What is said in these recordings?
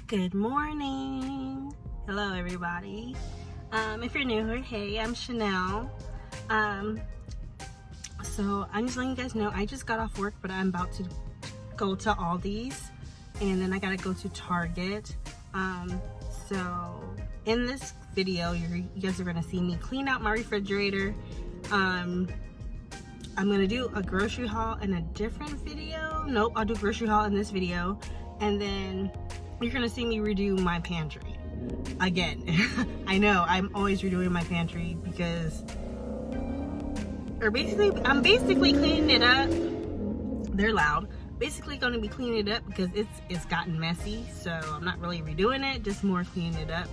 Good morning. Hello everybody. If you're new here, hey, I'm Chanel. So I'm just letting you guys know I just got off work, but I'm about to go to Aldi's and then I gotta go to Target. So in this video you guys are gonna see me clean out my refrigerator. I'm gonna do a grocery haul in a different video. Nope, I'll do grocery haul in this video, and then you're gonna see me redo my pantry again. I know I'm always redoing my pantry because I'm basically cleaning it up. They're loud. Basically gonna be cleaning it up because it's gotten messy, so I'm not really redoing it, just more cleaning it up.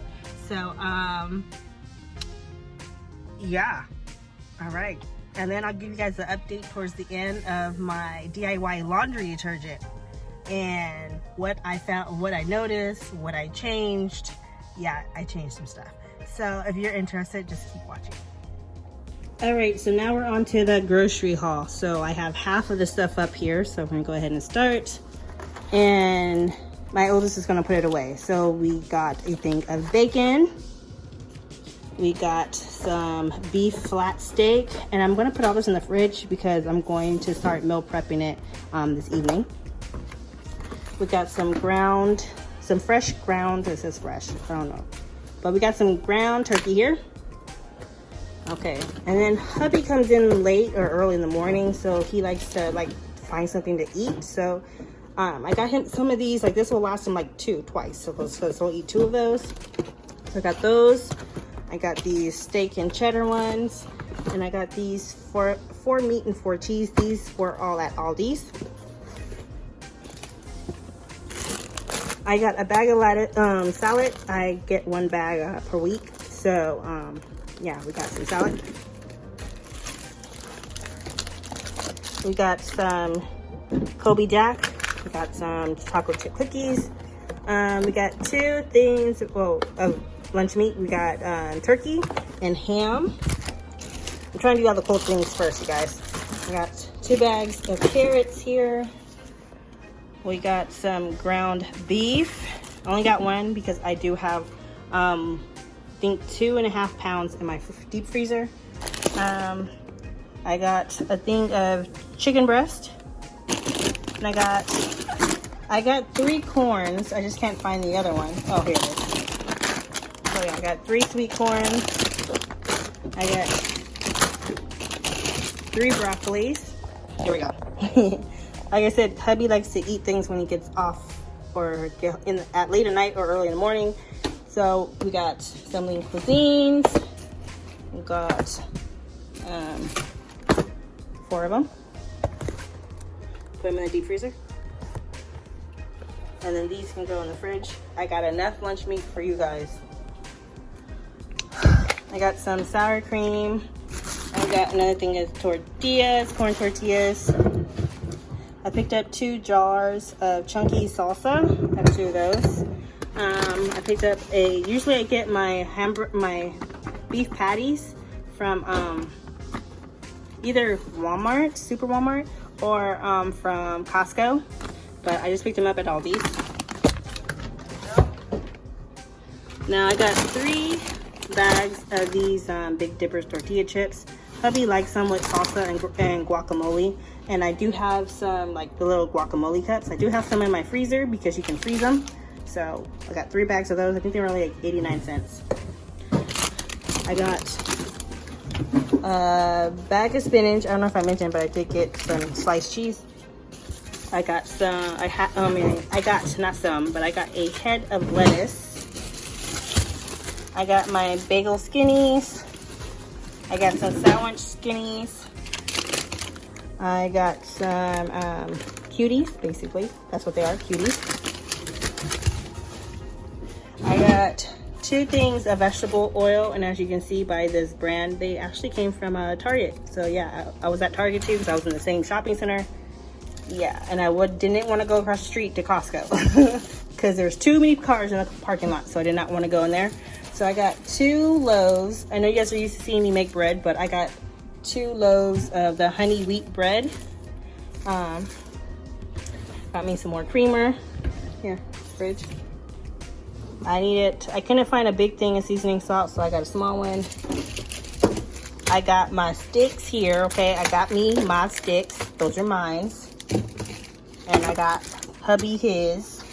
So yeah, all right. And then I'll give you guys an update towards the end of my DIY laundry detergent and what I found, what I noticed, what I changed. Yeah, I changed some stuff. So if you're interested, just keep watching. All right, so now we're on to the grocery haul. So I have half of the stuff up here, so I'm gonna go ahead and start. And my oldest is gonna put it away. So we got a thing of bacon. We got some beef flat steak, and I'm gonna put all this in the fridge because I'm going to start meal prepping it this evening. We got some fresh ground, this is fresh, I don't know. But we got some ground turkey here. Okay, and then hubby comes in late or early in the morning, so he likes to find something to eat. So I got him some of these, this will last him twice. So he'll eat 2 of those. So I got those. I got these steak and cheddar ones, and I got these 4 meat and 4 cheese. These were all at Aldi's. I got a bag of salad. I get 1 bag per week. So yeah, we got some salad. We got some Kobe Jack. We got some chocolate chip cookies. We got 2 things of lunch meat. We got turkey and ham. I'm trying to do all the cold things first, you guys. I got 2 bags of carrots here. We got some ground beef. I only got 1 because I do have, I think 2.5 pounds in my deep freezer. I got a thing of chicken breast. And I got 3 corns. I just can't find the other one. Oh, here it is. So yeah, I got 3 sweet corns. I got 3 broccolis. Here we go. Like I said, hubby likes to eat things when he gets off or at late at night or early in the morning. So we got some lean cuisines. We got 4 of them. Put them in the deep freezer. And then these can go in the fridge. I got enough lunch meat for you guys. I got some sour cream. I got another thing of tortillas, corn tortillas. I picked up 2 jars of chunky salsa. I have 2 of those. I picked up usually I get my beef patties from either Walmart, Super Walmart, or from Costco. But I just picked them up at Aldi's. Now I got 3 bags of these Big Dippers tortilla chips. Hubby likes them with salsa and guacamole. And I do have some the little guacamole cups. I do have some in my freezer because you can freeze them. So I got 3 bags of those. I think they were only 89 cents. I got a bag of spinach. I don't know if I mentioned, but I did get some sliced cheese. I got some, I got not some, but I got a head of lettuce. I got my bagel skinnies. I got some sandwich skinnies. I got some cuties, basically. That's what they are, cuties. I got 2 things of vegetable oil, and as you can see by this brand, they actually came from Target. So yeah, I was at Target too because I was in the same shopping center. Yeah, and I didn't want to go across the street to Costco because there's too many cars in the parking lot, so I did not want to go in there. So I got 2 loaves. I know you guys are used to seeing me make bread, but I got 2 loaves of the honey wheat bread. Got me some more creamer. Here, fridge. I couldn't find a big thing of seasoning salt, so I got a small one. I got my sticks here, okay? I got me my sticks. Those are mine. And I got hubby his.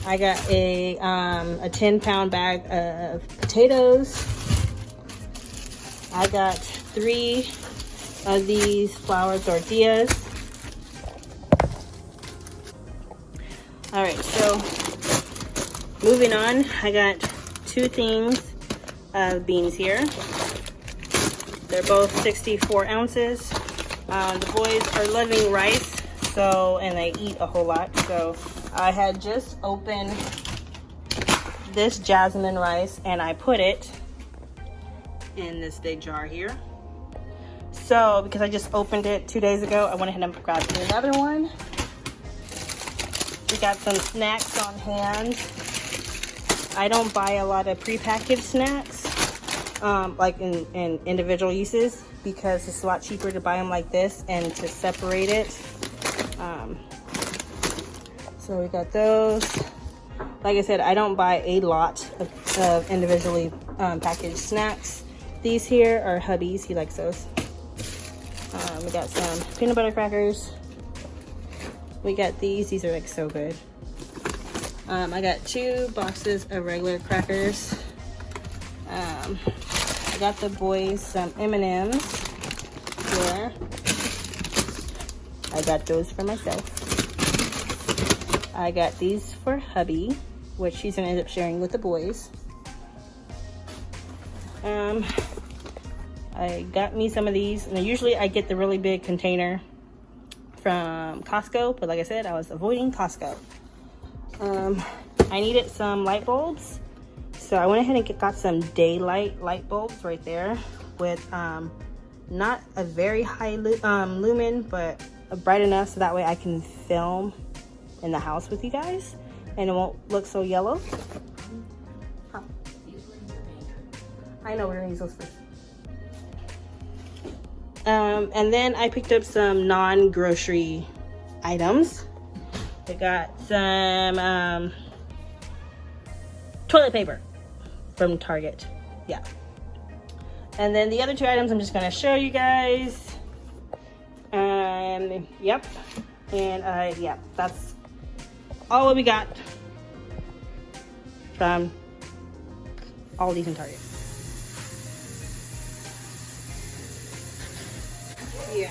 I got a 10-pound bag of potatoes. I got 3 of these flour tortillas. All right, so moving on, I got 2 things of beans here. They're both 64 ounces. The boys are loving rice, so, and they eat a whole lot. So I had just opened this jasmine rice and I put it in this big jar here. So because I just opened it 2 days ago, I went ahead and grabbed another one. We got some snacks on hand. I don't buy a lot of prepackaged snacks, like in individual uses, because it's a lot cheaper to buy them like this and to separate it. So we got those. Like I said, I don't buy a lot of individually packaged snacks. These here are hubby's, he likes those. We got some peanut butter crackers. We got these are like so good. I got 2 boxes of regular crackers. I got the boys some M&Ms here. I got those for myself. I got these for hubby, which he's gonna end up sharing with the boys. I got me some of these, and usually I get the really big container from Costco, but like I said, I was avoiding Costco. I needed some light bulbs, so I went ahead and got some daylight light bulbs right there with not a very high lumen, but bright enough so that way I can film in the house with you guys and it won't look so yellow. Huh. I know we're gonna use those first. And then I picked up some non-grocery items. I got some toilet paper from Target. Yeah. And then the other 2 items I'm just gonna show you guys. Yep. And yeah, that's all what we got from all these in Target. Yeah.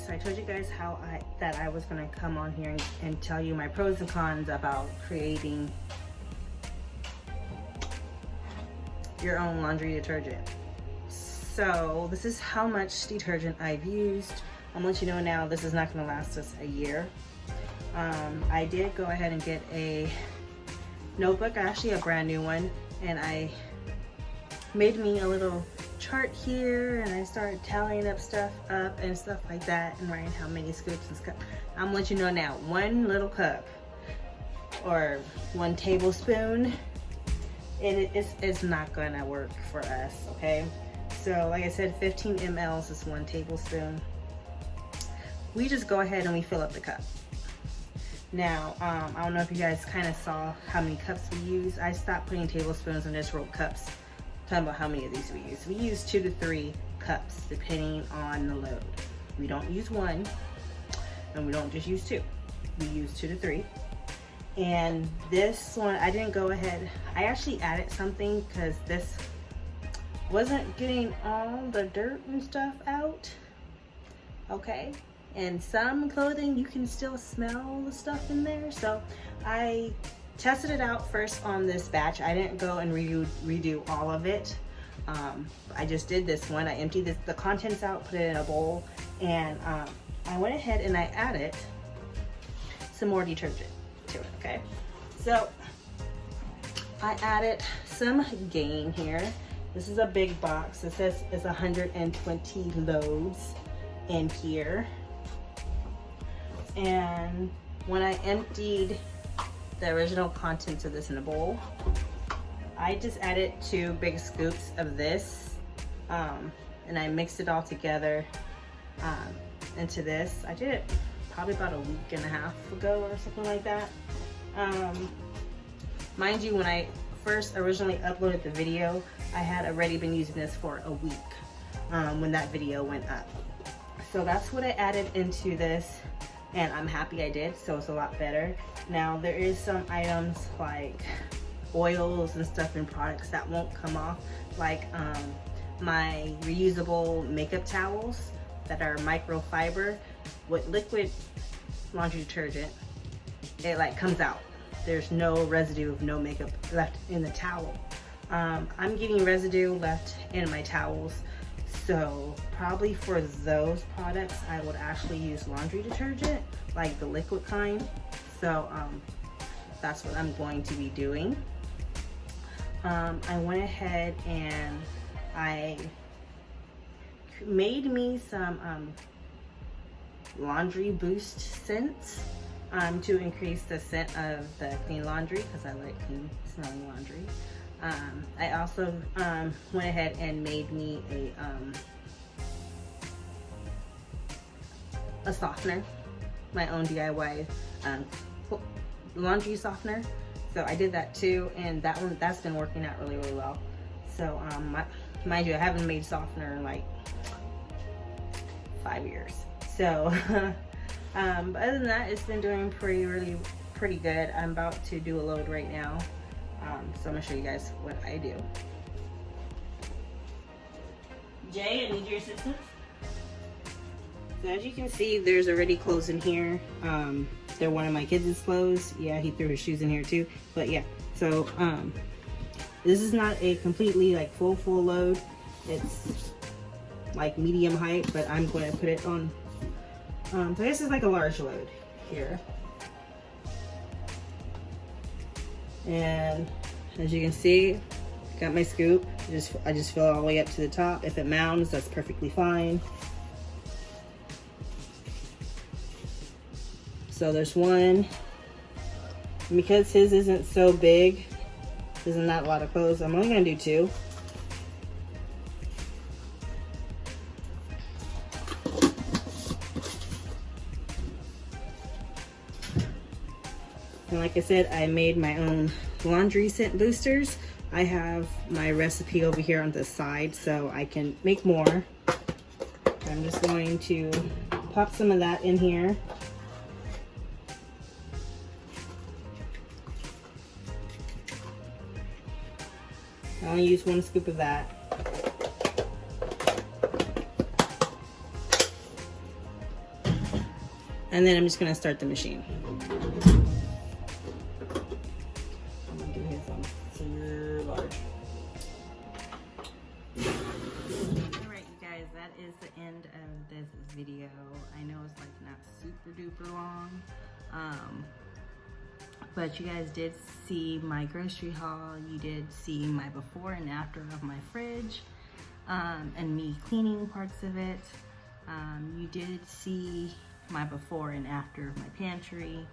So I told you guys that I was gonna come on here and tell you my pros and cons about creating your own laundry detergent. So this is how much detergent I've used. I'm gonna let you know now, this is not gonna last us a year. I did go ahead and get a notebook, actually a brand new one, and I made me a little chart here, and I started tallying up stuff and stuff like that, and writing how many scoops and stuff. I'm gonna let you know now, 1 little cup or 1 tablespoon, it's not gonna work for us, okay? So like I said, 15 mLs is 1 tablespoon. We just go ahead and we fill up the cup. Now, I don't know if you guys kind of saw how many cups we use. I stopped putting tablespoons and just wrote cups. Talking about how many of these we use. We use 2 to 3 cups depending on the load. We don't use 1, and we don't just use 2. We use 2 to 3. And this one, I didn't go ahead. I actually added something because this wasn't getting all the dirt and stuff out. Okay. And some clothing, you can still smell the stuff in there. So I tested it out first on this batch. I didn't go and redo all of it. I just did this one. I emptied the contents out, put it in a bowl, and I went ahead and I added some more detergent to it, okay? So I added some Gain here. This is a big box. It says it's 120 loads in here. And when I emptied the original contents of this in a bowl, I just added 2 big scoops of this, and I mixed it all together into this. I did it probably about a week and a half ago or something like that. Mind you, when I first originally uploaded the video, I had already been using this for a week when that video went up. So that's what I added into this, and I'm happy I did, so it's a lot better. Now there is some items like oils and stuff in products that won't come off, like my reusable makeup towels that are microfiber. With liquid laundry detergent, it like comes out. There's no residue of no makeup left in the towel. I'm getting residue left in my towels, so probably for those products I would actually use laundry detergent, like the liquid kind. So that's what I'm going to be doing. I went ahead and I made me some laundry boost scents to increase the scent of the clean laundry, because I like clean smelling laundry. I also went ahead and made me a softener, my own DIY laundry softener. So I did that too, and that's been working out really, really well. So mind you, I haven't made softener in like 5 years. So but other than that, it's been doing pretty good. I'm about to do a load right now, so I'm gonna show you guys what I do. Jay, I need your assistance. So as you can see, there's already clothes in here. They're one of my kids' clothes. Yeah, he threw his shoes in here too. But yeah, so this is not a completely like full load. It's like medium height, but I'm going to put it on. So this is like a large load here. And as you can see, got my scoop. I just fill it all the way up to the top. If it mounds, that's perfectly fine. So there's one. Because his isn't so big, there's not a lot of clothes, I'm only gonna do 2. And like I said, I made my own laundry scent boosters. I have my recipe over here on the side, so I can make more. I'm just going to pop some of that in here. I only use 1 scoop of that. And then I'm just gonna start the machine. I'm gonna do his on super large. Alright you guys, that is the end of this video. I know it's like not super duper long. But you guys did see my grocery haul. You did see my before and after of my fridge, and me cleaning parts of it. You did see my before and after of my pantry.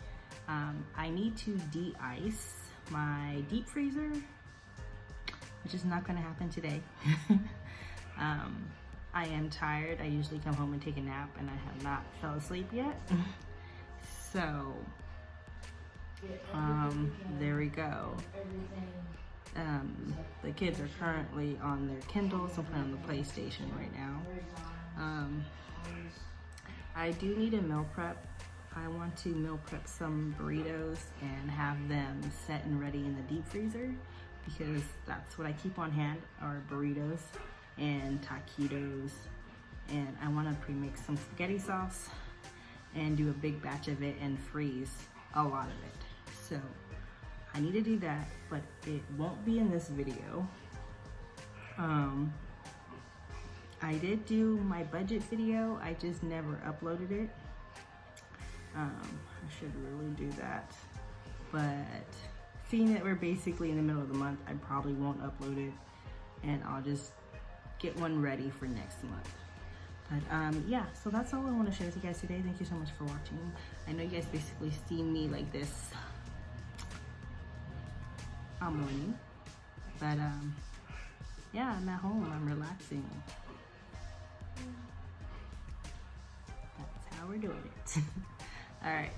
I need to de-ice my deep freezer, which is not gonna happen today. I am tired. I usually come home and take a nap, and I have not fell asleep yet. So, there we go. The kids are currently on their Kindles and playing on the PlayStation right now. I do need a meal prep. I want to meal prep some burritos and have them set and ready in the deep freezer, because that's what I keep on hand are burritos and taquitos. And I want to pre-mix some spaghetti sauce and do a big batch of it and freeze a lot of it. So I need to do that, but it won't be in this video. I did do my budget video, I just never uploaded it. I should really do that, but seeing that we're basically in the middle of the month, I probably won't upload it, and I'll just get one ready for next month. But yeah, so that's all I want to share with you guys today. Thank you so much for watching. I know you guys basically see me like this all morning, but yeah, I'm at home, I'm relaxing. That's how we're doing it. All right,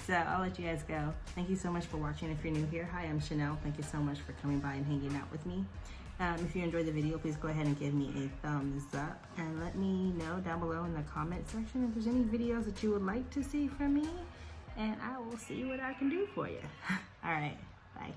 so I'll let you guys go. Thank you so much for watching. If you're new here, hi, I'm Chanel. Thank you so much for coming by and hanging out with me. If you enjoyed the video, please go ahead and give me a thumbs up, and let me know down below in the comment section if there's any videos that you would like to see from me, and I will see what I can do for you. All right, bye.